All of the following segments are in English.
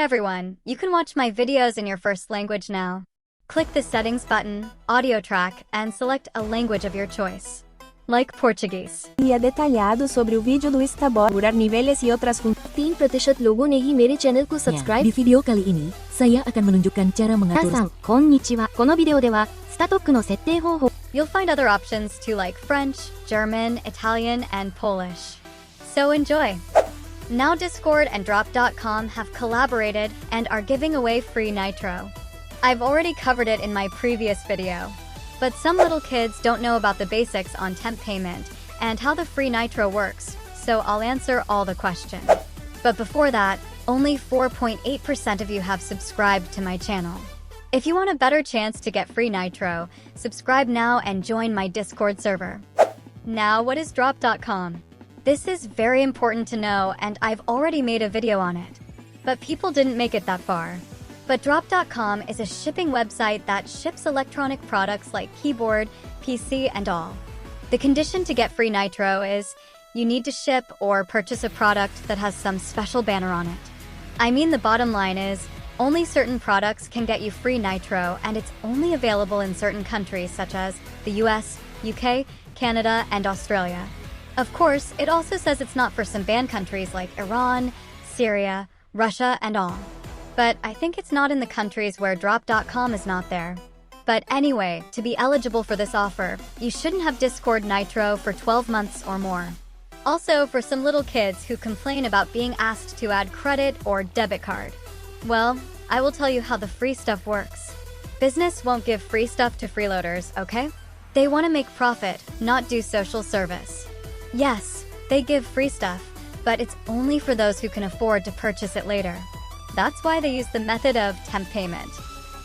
everyone, you can watch my videos in your first language now. Click the settings button, audio track, and select a language of your choice. Like Portuguese. E é detalhado sobre o vídeo do estaborar niveles e outras funções. 3% logo नहीं मेरे channel को subscribe. Di video kali ini, saya akan menunjukkan cara 皆 mengatur さん、こんにちは。このビデオでは、スタトックの設定方法。 You'll find other options too, like French, German, Italian, and Polish. So enjoy! Now Discord and Drop.com have collaborated and are giving away free Nitro. I've already covered it in my previous video, but some little kids don't know about the basics on Temp payment and how the free Nitro works, so I'll answer all the questions. But before that, only 4.8% of you have subscribed to my channel. If you want a better chance to get free Nitro, subscribe now and join my Discord server. Now, what is Drop.com? This is very important to know, and I've already made a video on it. But people didn't make it that far. But Drop.com is a shipping website that ships electronic products like keyboard, PC, and all. The condition to get free Nitro is you need to ship or purchase a product that has some special banner on it. I mean, the bottom line is only certain products can get you free Nitro, and it's only available in certain countries such as the US, UK, Canada, and Australia. Of course, it also says it's not for some banned countries like Iran, Syria, Russia, and all. But I think it's not in the countries where Drop.com is not there. But anyway, to be eligible for this offer, you shouldn't have Discord Nitro for 12 months or more. Also, for some little kids who complain about being asked to add credit or debit card. Well, I will tell you how the free stuff works. Business won't give free stuff to freeloaders, okay? They want to make profit, not do social service. Yes, they give free stuff, but it's only for those who can afford to purchase it later. That's why they use the method of temp payment.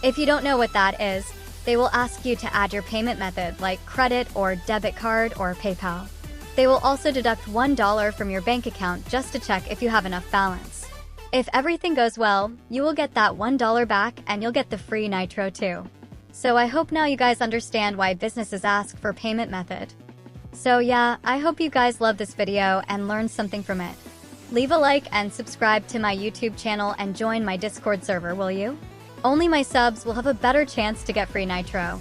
If you don't know what that is, they will ask you to add your payment method like credit or debit card or PayPal. They will also deduct $1 from your bank account just to check if you have enough balance. If everything goes well, you will get that $1 back and you'll get the free Nitro too. So I hope now you guys understand why businesses ask for payment method. So yeah, I hope you guys love this video and learned something from it. Leave a like and subscribe to my YouTube channel and join my Discord server, will you? Only my subs will have a better chance to get free Nitro.